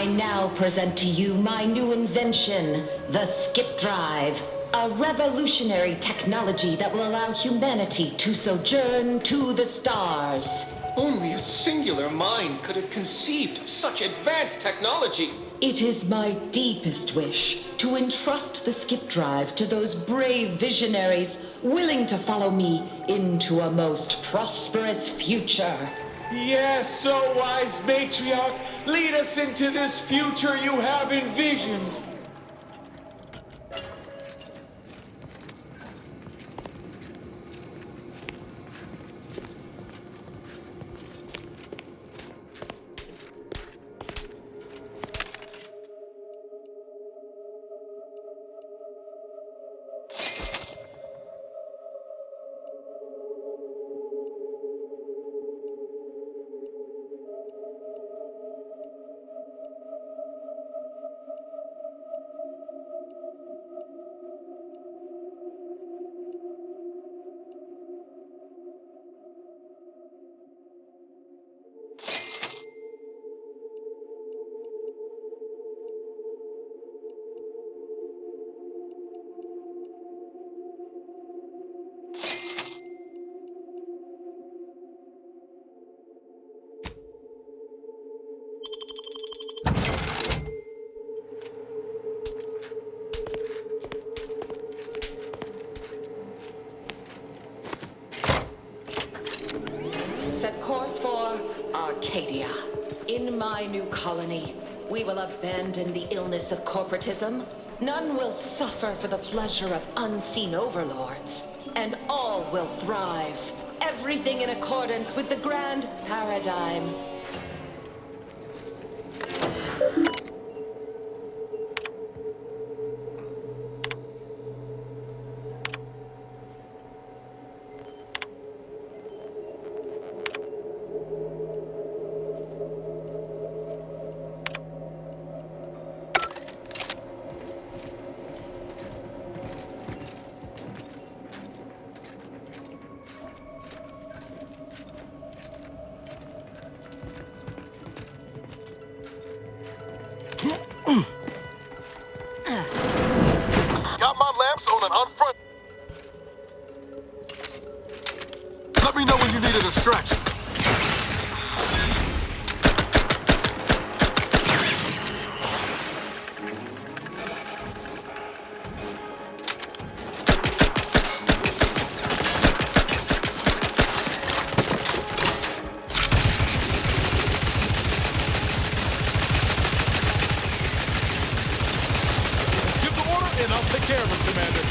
I now present to you my new invention, the skip drive. A revolutionary technology that will allow humanity to sojourn to the stars. Only a singular mind could have conceived of such advanced technology. It is my deepest wish to entrust the skip drive to those brave visionaries willing to follow me into a most prosperous future. Yes, so wise matriarch, lead us into this future you have envisioned. Set course for Arcadia. In my new colony, we will abandon the illness of corporatism. None will suffer for the pleasure of unseen overlords. And all will thrive. Everything in accordance with the grand paradigm. Got my lamps on an unfront. Let me know when you need a distraction. And I'll take care of him, Commander.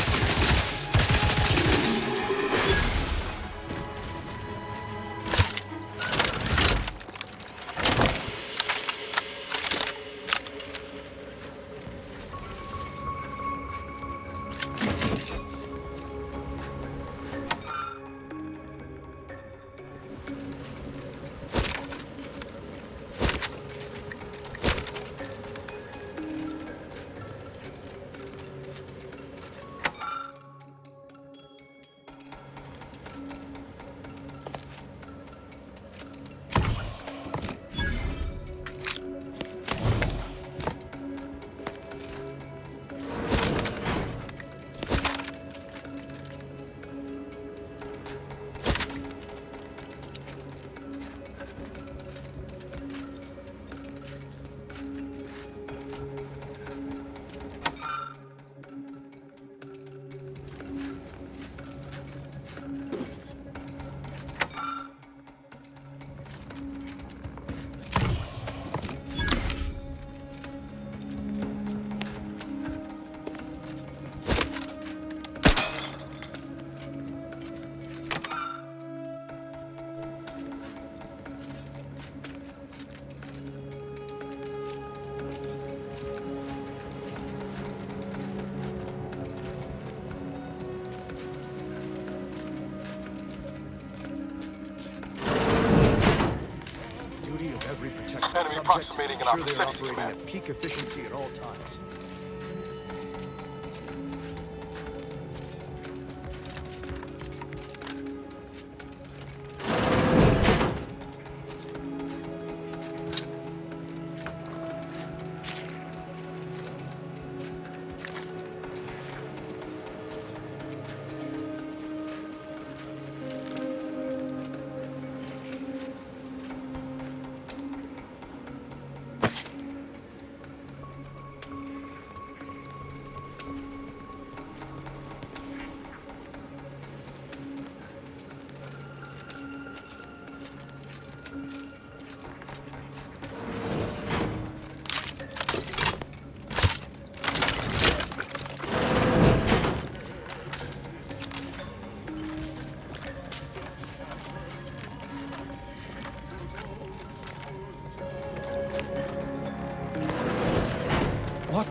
Enemy approximating in our vicinity, they're operating Command. at peak efficiency at all times.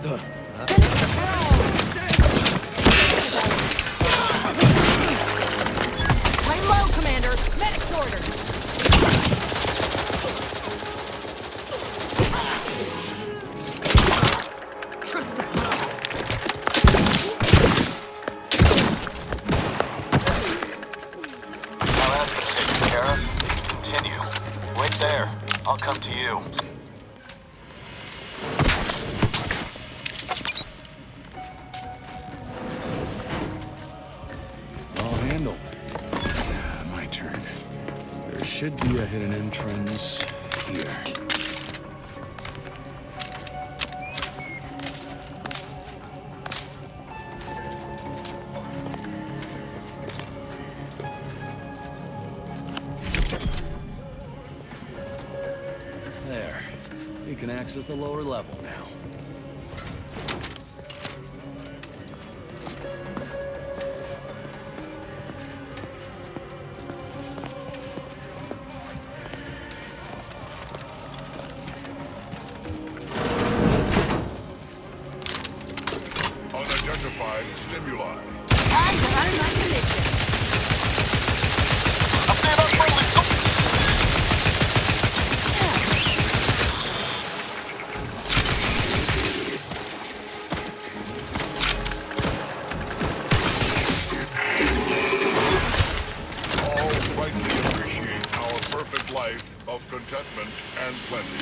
Lay low, Commander. Medic's ordered. Trust the power. Now that's been taken care of. Continue. Wait there. I'll come to you. All handled. My turn. There should be a hidden entrance here. There. We can access the lower level now. Unidentified stimuli. Time to run my mission. I'm being unfriendly. All rightly appreciate our perfect life of contentment and plenty.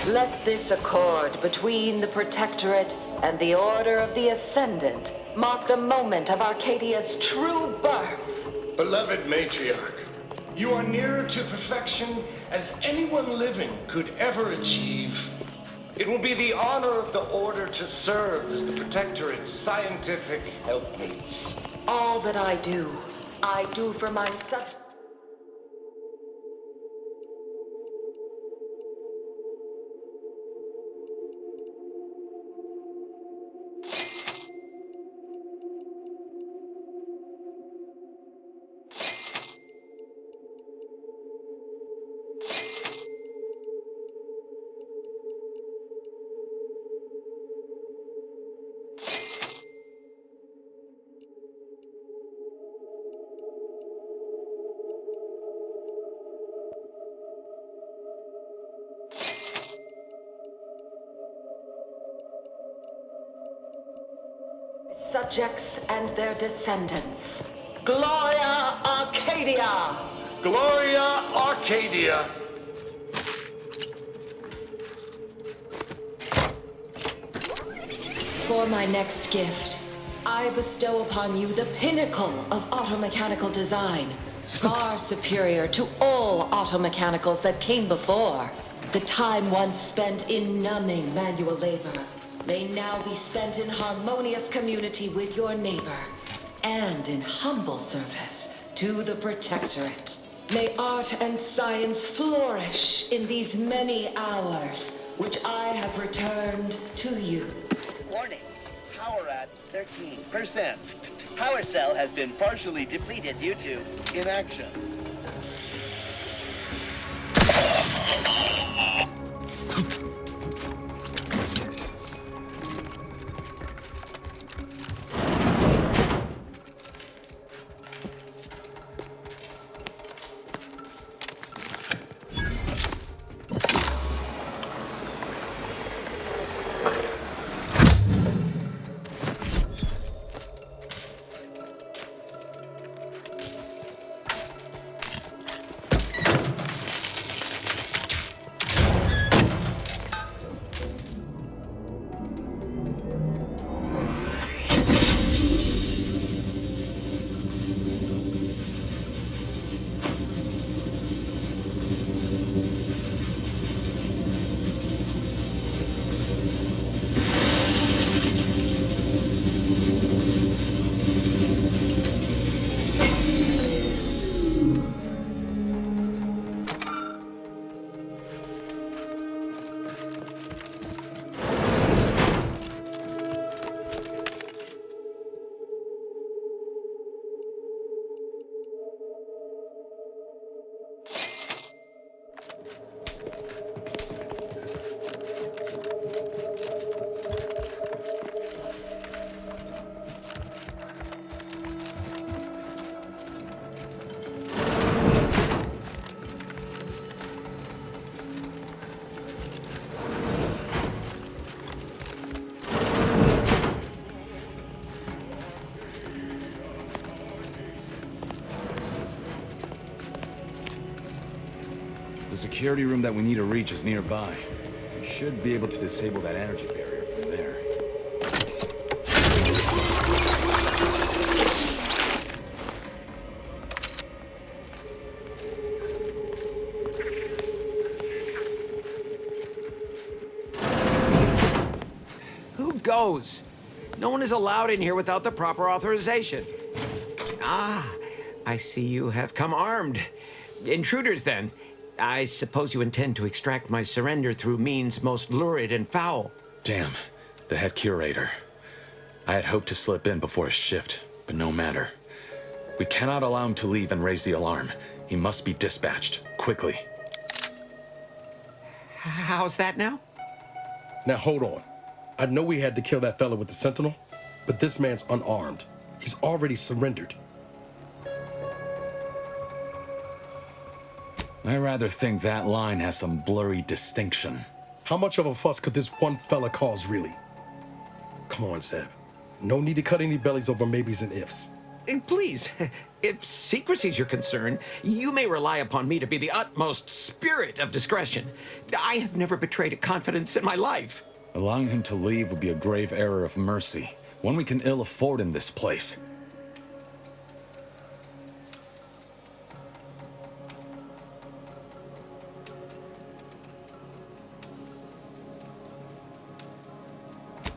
Let this accord between the Protectorate and the Order of the Ascendant mark the moment of Arcadia's true birth. Beloved Matriarch, you are nearer to perfection as anyone living could ever achieve. It will be the honor of the Order to serve as the Protectorate's scientific helpmates. All that I do for my subjects. Subjects and their descendants. Gloria Arcadia! Gloria Arcadia! For my next gift, I bestow upon you the pinnacle of automechanical design, far superior to all automechanicals that came before. The time once spent in numbing manual labor may now be spent in harmonious community with your neighbor, and in humble service to the Protectorate. May art and science flourish in these many hours which I have returned to you. Warning, power at 13%. Power cell has been partially depleted due to inaction. The security room that we need to reach is nearby. We should be able to disable that energy barrier from there. Who goes? No one is allowed in here without the proper authorization. Ah, I see you have come armed. Intruders, then. I suppose you intend to extract my surrender through means most lurid and foul. Damn, the head curator. I had hoped to slip in before his shift, but no matter. We cannot allow him to leave and raise the alarm. He must be dispatched, quickly. How's that now? Now hold on. I know we had to kill that fella with the Sentinel, but this man's unarmed. He's already surrendered. I rather think that line has some blurry distinction. How much of a fuss could this one fella cause, really? Come on, Zeb. No need to cut any bellies over maybes and ifs. Please, if secrecy's your concern, you may rely upon me to be the utmost spirit of discretion. I have never betrayed a confidence in my life. Allowing him to leave would be a grave error of mercy, one we can ill afford in this place.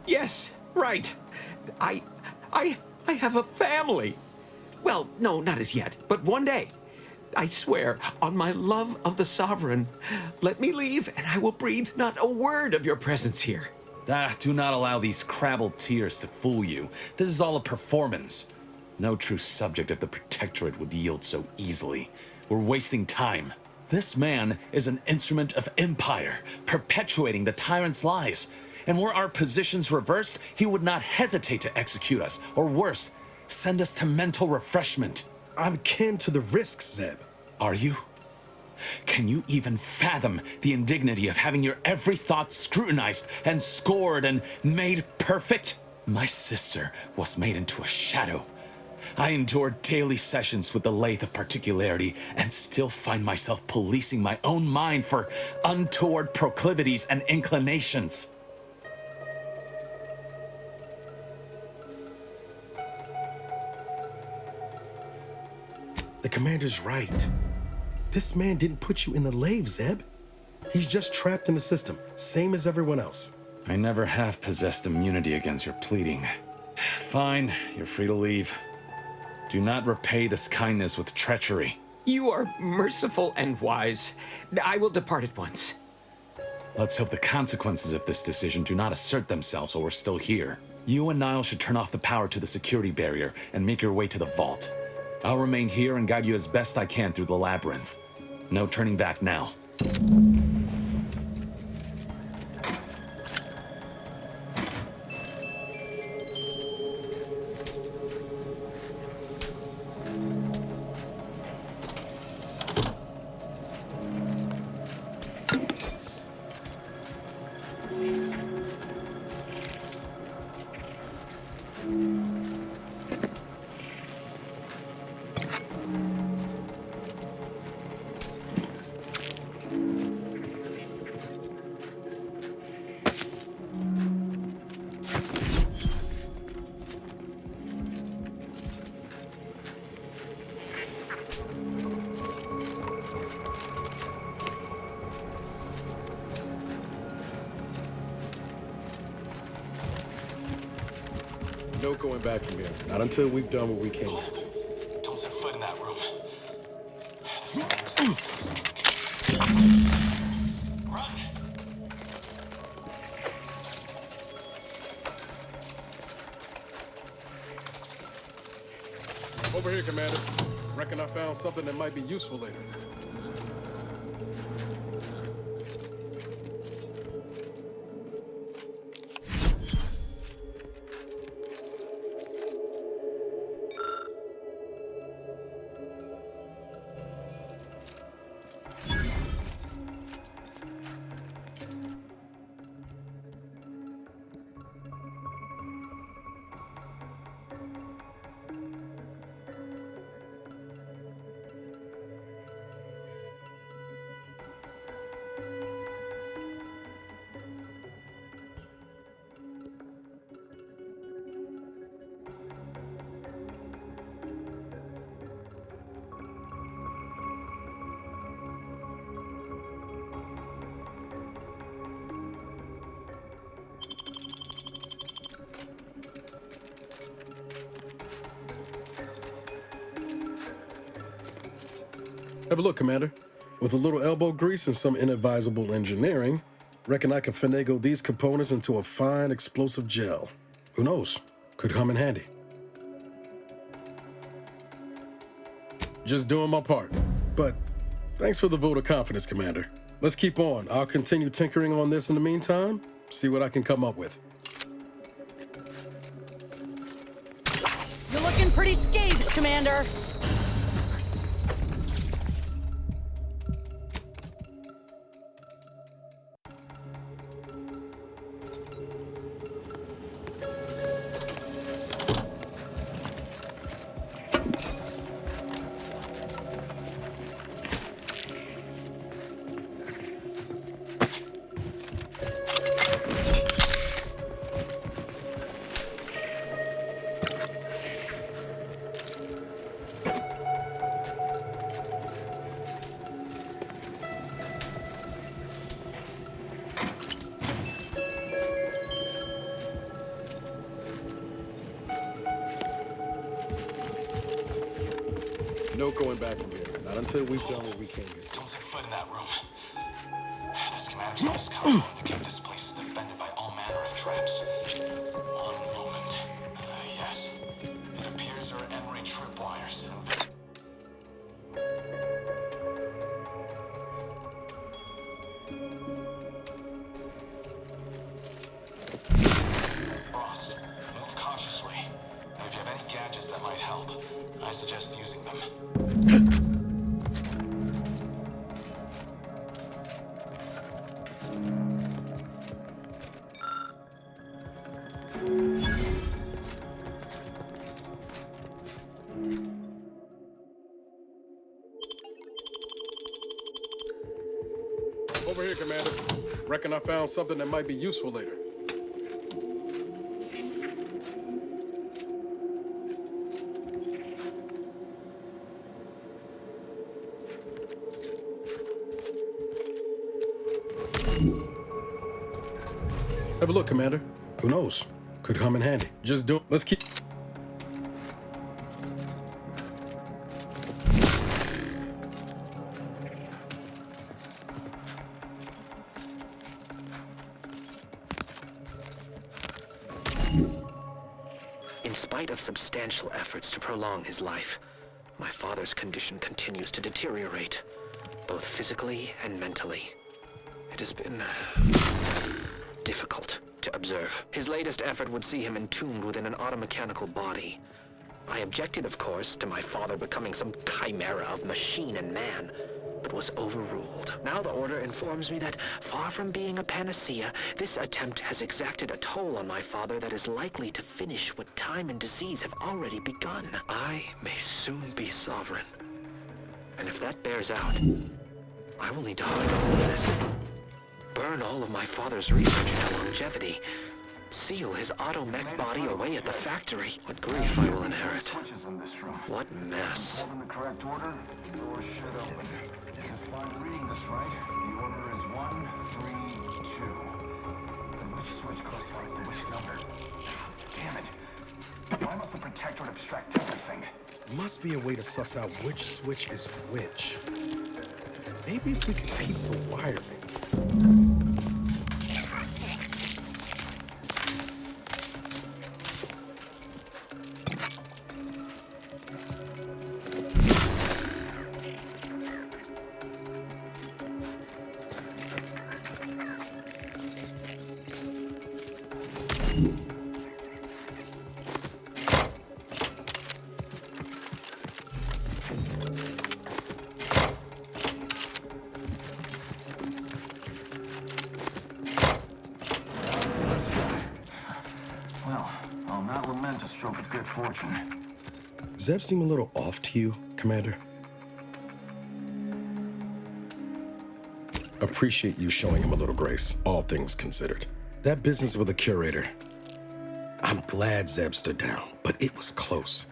Yes, right. I have a family. Well, no, not as yet, but one day. I swear, on my love of the Sovereign, let me leave and I will breathe not a word of your presence here. Do not allow these crabbled tears to fool you. This is all a performance. No true subject of the Protectorate would yield so easily. We're wasting time. This man is an instrument of empire, perpetuating the tyrant's lies. And were our positions reversed, he would not hesitate to execute us, or worse, send us to mental refreshment. I'm kin to the risks, Zeb. Are you? Can you even fathom the indignity of having your every thought scrutinized and scored and made perfect? My sister was made into a shadow. I endured daily sessions with the lathe of particularity and still find myself policing my own mind for untoward proclivities and inclinations. The commander's right. This man didn't put you in the lathe, Zeb. He's just trapped in the system, same as everyone else. I never have possessed immunity against your pleading. Fine, you're free to leave. Do not repay this kindness with treachery. You are merciful and wise. I will depart at once. Let's hope the consequences of this decision do not assert themselves while we're still here. You and Niall should turn off the power to the security barrier and make your way to the vault. I'll remain here and guide you as best I can through the labyrinth. No turning back now. No going back from here. Not until we've done what we came to. Hold. Don't set foot in that room. Run! Over here, Commander. Reckon I found something that might be useful later. Have a look, Commander. With a little elbow grease and some inadvisable engineering, reckon I can finagle these components into a fine explosive gel. Who knows? Could come in handy. Just doing my part. But thanks for the vote of confidence, Commander. Let's keep on. I'll continue tinkering on this in the meantime, see what I can come up with. You're looking pretty scathed, Commander. No going back from here. Not until we've done what we came here. Don't set foot in that room. The schematics on this console indicate this place is defended by all manner of traps. One moment. Yes. It appears there are N-ray tripwires and... Frost, move cautiously. And if you have any gadgets that might help, I suggest using them. Over here, Commander. Reckon I found something that might be useful later. Have a look, Commander. Who knows? Could come in handy. Just do... Let's keep... In spite of substantial efforts to prolong his life, my father's condition continues to deteriorate, both physically and mentally. It has been difficult to observe. His latest effort would see him entombed within an automechanical body. I objected, of course, to my father becoming some chimera of machine and man, but was overruled. Now the Order informs me that, far from being a panacea, this attempt has exacted a toll on my father that is likely to finish what time and disease have already begun. I may soon be sovereign. And if that bears out, I will need to hide all of this. Burn all of my father's research into longevity. Seal his auto-mech body away at the factory. What grief I will inherit. What mess. In the correct order, the door should open. If I'm reading this right, the order is 1, 3, 2. Then which switch corresponds to which number? Damn it. Why must the Protectorate abstract everything? Must be a way to suss out which switch is which. Maybe if we could peep the wiring. A stroke of good fortune. Zeb seem a little off to you, Commander? Appreciate you showing him a little grace, all things considered. That business with the curator. I'm glad Zeb stood down, but it was close.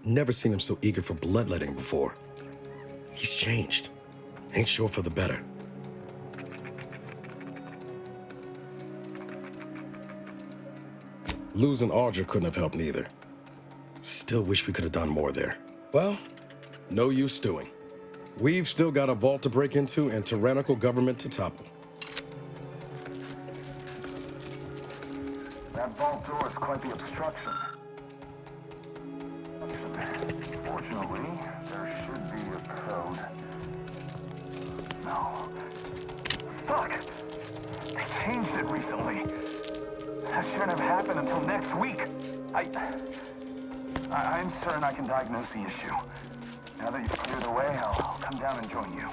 Never seen him so eager for bloodletting before. He's changed. Ain't sure for the better. Losing Audra couldn't have helped neither. Still wish we could have done more there. Well, no use stewing. We've still got a vault to break into and tyrannical government to topple. That vault door is quite the obstruction. Fortunately, there should be a code. No. Fuck! They changed it recently. That shouldn't have happened until next week. I'm certain I can diagnose the issue. Now that you've cleared the way, I'll come down and join you.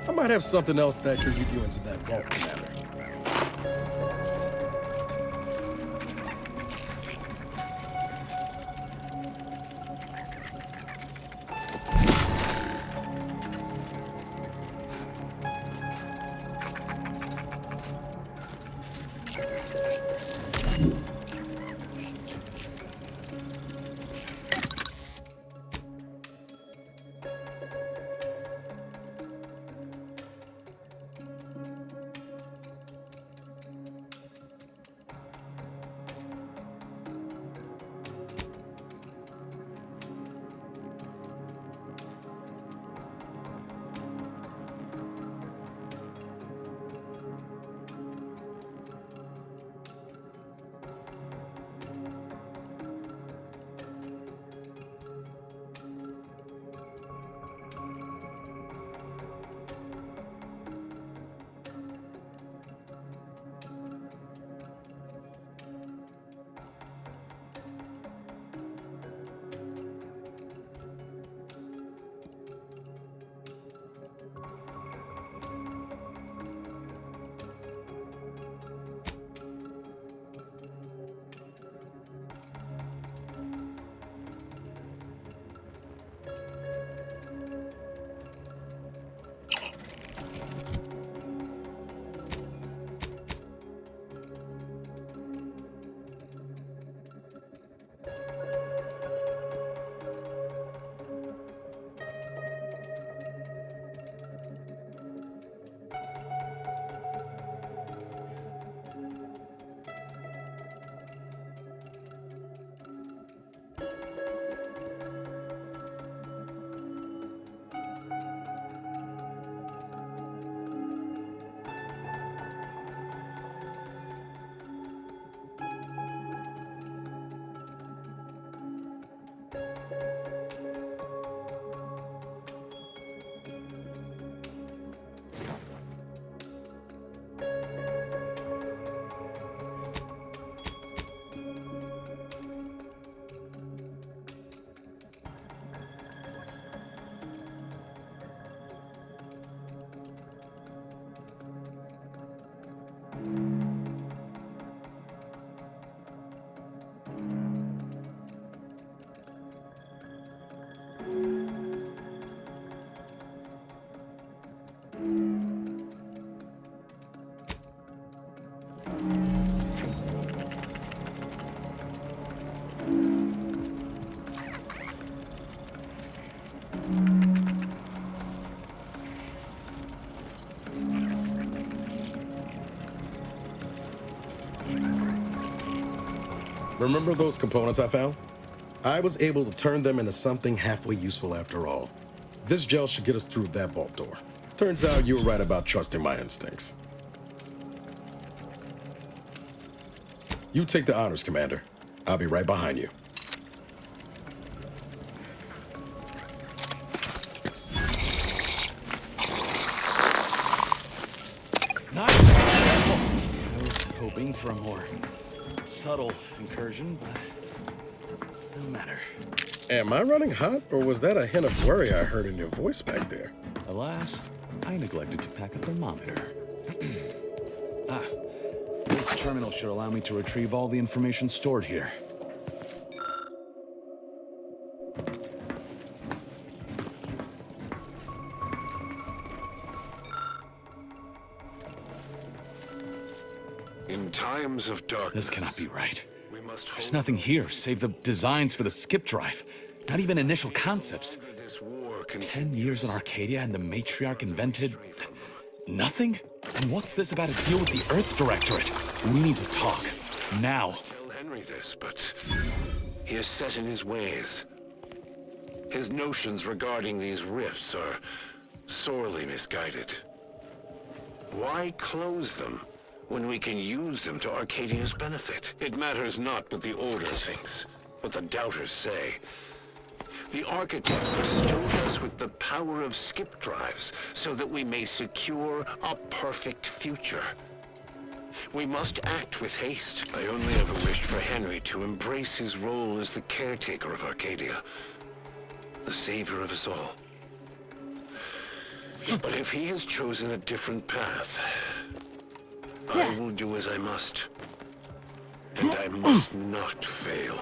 I might have something else that could get you into that vault, Commander. Remember those components I found? I was able to turn them into something halfway useful after all. This gel should get us through that vault door. Turns out you were right about trusting my instincts. You take the honors, Commander. I'll be right behind you. Nice. I was hoping for a more subtle incursion, but no matter. Am I running hot, or was that a hint of worry I heard in your voice back there? Alas, I neglected to pack a thermometer. This terminal should allow me to retrieve all the information stored here. In times of darkness, This cannot be right. we must There's hope nothing here save the designs for the skip drive. Not even initial concepts. this war 10 years in Arcadia and the Matriarch invented... nothing? And what's this about a deal with the Earth Directorate? We need to talk. Now. tell Henry this, but he is set in his ways. His notions regarding these rifts are sorely misguided. Why close them when we can use them to Arcadia's benefit? It matters not what the Order thinks, what the Doubters say. The Architect bestowed us with the power of skip drives so that we may secure a perfect future. We must act with haste. I only ever wished for Henry to embrace his role as the caretaker of Arcadia, the savior of us all. But if he has chosen a different path, I will do as I must. And I must not fail.